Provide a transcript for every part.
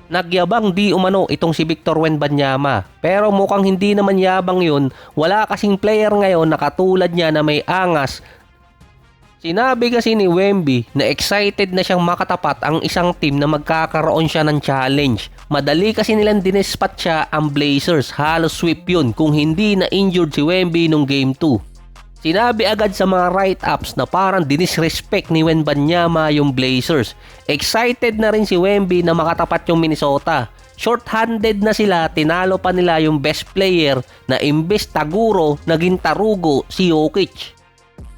Nagyabang di umano itong si Victor Wembanyama, pero mukhang hindi naman yabang yun, wala kasing player ngayon na katulad niya na may angas. Sinabi kasi ni Wemby na excited na siyang makatapat ang isang team na magkakaroon siya ng challenge. Madali kasi nilang dinespat siya ang Blazers, halos sweep yun kung hindi na injured si Wemby nung game 2. Sinabi agad sa mga write-ups na parang dinisrespect ni Wembanyama yung Blazers. Excited na rin si Wemby na makatapat yung Minnesota. Short-handed na sila, tinalo pa nila yung best player na imbes taguro, naging tarugo si Jokic.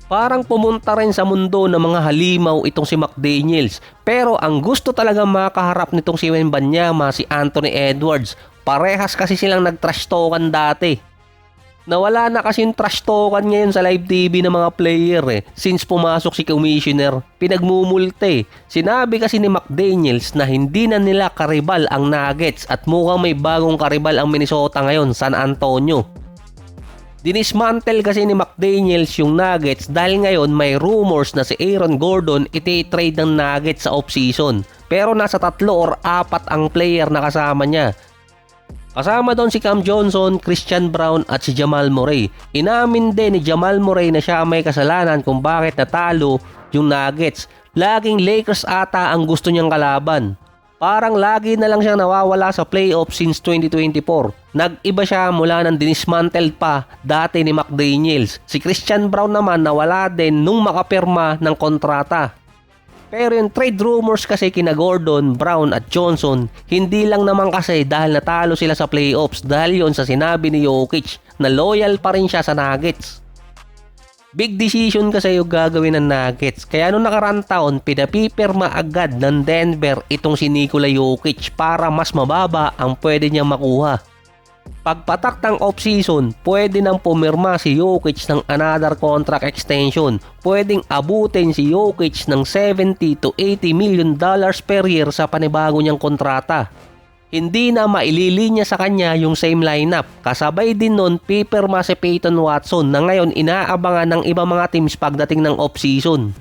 Parang pumunta rin sa mundo ng mga halimaw itong si McDaniels. Pero ang gusto talaga makaharap nitong si Wembanyama si Anthony Edwards. Parehas kasi silang nag-trash talkan dati. Nawala na kasing trash talkan ngayon sa live TV ng mga player since pumasok si Commissioner. Pinagmumulte. Sinabi kasi ni McDaniels na hindi na nila karibal ang Nuggets at mukhang may bagong karibal ang Minnesota ngayon, San Antonio. Dinismantle kasi ni McDaniels yung Nuggets dahil ngayon may rumors na si Aaron Gordon iti-trade ng Nuggets sa offseason. Pero nasa 3 or 4 ang player na kasama niya. Kasama doon si Cam Johnson, Christian Braun at si Jamal Murray. Inamin din ni Jamal Murray na siya may kasalanan kung bakit natalo yung Nuggets. Laging Lakers ata ang gusto niyang kalaban. Parang lagi na lang siyang nawawala sa playoff since 2024. Nag-iba siya mula nang dinismantle pa dati ni McDaniels. Si Christian Braun naman nawala din nung makapirma ng kontrata. Pero yung trade rumors kasi kina Gordon, Brown at Johnson, hindi lang naman kasi dahil natalo sila sa playoffs dahil yon sa sinabi ni Jokic na loyal pa rin siya sa Nuggets. Big decision kasi yung gagawin ng Nuggets, kaya nung nakarang taon pinapipirma agad ng Denver itong si Nikola Jokic para mas mababa ang pwede niyang makuha. Pagpatak ng offseason, pwede nang pumirma si Jokic ng another contract extension. Pwedeng abutin si Jokic ng $70 to $80 million per year sa panibago niyang kontrata. Hindi na maililinya sa kanya yung same lineup. Kasabay din nun, pipirma si Peyton Watson na ngayon inaabangan ng ibang mga teams pagdating ng offseason.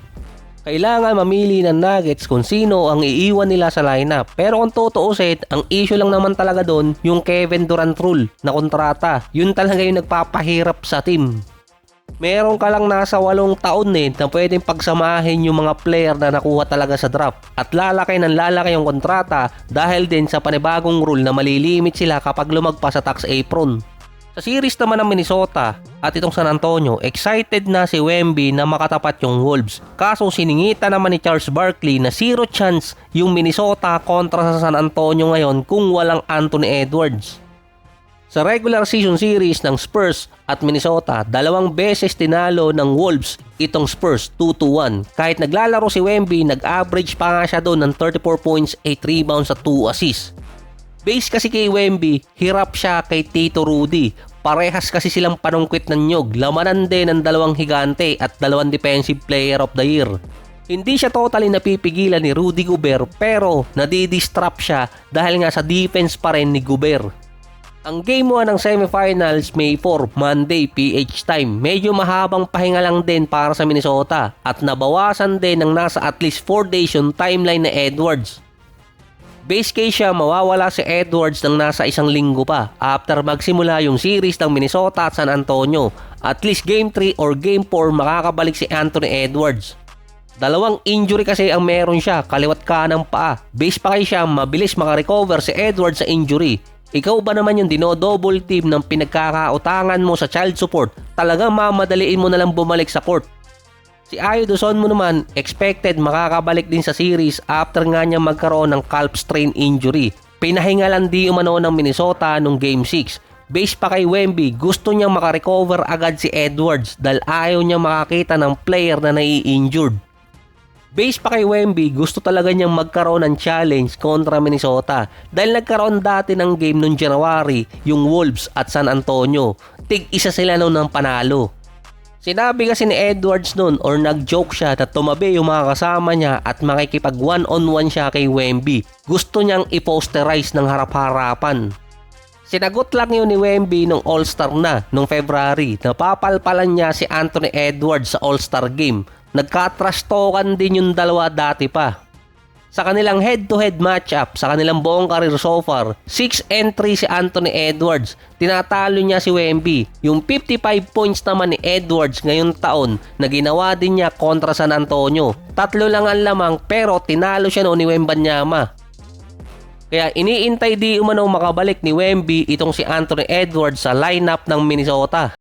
Kailangan mamili ng Nuggets kung sino ang iiwan nila sa lineup. Pero kung tutuusin, ang issue lang naman talaga doon yung Kevin Durant rule na kontrata. Yun talaga yung nagpapahirap sa team. Meron ka lang nasa 8 taon na pwedeng pagsamahin yung mga player na nakuha talaga sa draft. At lalaki ng lalaki yung kontrata dahil din sa panibagong rule na malilimit sila kapag lumagpas sa tax apron. Sa series naman ng Minnesota at itong San Antonio, excited na si Wemby na makatapat yung Wolves. Kaso siningita naman ni Charles Barkley na 0 chance yung Minnesota kontra sa San Antonio ngayon kung walang Anthony Edwards. Sa regular season series ng Spurs at Minnesota, 2 beses tinalo ng Wolves itong Spurs 2-1. Kahit naglalaro si Wemby, nag-average pa nga siya doon ng 34 points, 8 rebounds at 2 assists. Base kasi kay Wemby, hirap siya kay Tito Rudy. Parehas kasi silang panungkit ng nyog. Lamanan din ng 2 higante at 2 defensive player of the year. Hindi siya totally napipigilan ni Rudy Gobert pero nadidistrap siya dahil nga sa defense pa rin ni Gobert. Ang Game 1 ng semifinals May 4, Monday PH time. Medyo mahabang pahinga lang din para sa Minnesota at nabawasan din ng nasa at least 4 days yung timeline na Edwards. Base case siya mawawala si Edwards ng nasa 1 linggo pa after magsimula yung series ng Minnesota at San Antonio. At least Game 3 or Game 4 makakabalik si Anthony Edwards. 2 injury kasi ang meron siya, kaliwat kanang paa. Base pa kay siya mabilis makarecover si Edwards sa injury. Ikaw ba naman yung dino-double team ng pinagkakautangan mo sa child support? Talagang mamadaliin mo na lang bumalik sa court. Si Ayo Dawson mo naman, expected makakabalik din sa series after nga niya magkaroon ng calf strain injury. Pinahinga lang di umano ng Minnesota nung Game 6. Base pa kay Wemby, gusto niyang makarecover agad si Edwards dahil ayaw niya makakita ng player na nai-injured. Base pa kay Wemby, gusto talaga niyang magkaroon ng challenge kontra Minnesota dahil nagkaroon dati ng game noong January yung Wolves at San Antonio. Tig-isa sila noon ng panalo. Sinabi kasi ni Edwards noon or nag-joke siya na tumabi yung mga kasama niya at makikipag one-on-one siya kay Wemby. Gusto niyang i-posterize ng harap-harapan. Sinagot lang yun ni Wemby nung All-Star na nung February. Napapalpalan niya si Anthony Edwards sa All-Star game. Nagka-trash talkan din yung dalawa dati pa. Sa kanilang head-to-head matchup, sa kanilang buong career so far, 6-3 si Anthony Edwards. Tinatalo niya si Wemby. Yung 55 points naman ni Edwards ngayong taon na ginawa din niya kontra San Antonio. 3 lang ang lamang pero tinalo siya noon ni Wembanyama. Kaya iniintay di umano makabalik ni Wemby itong si Anthony Edwards sa lineup ng Minnesota.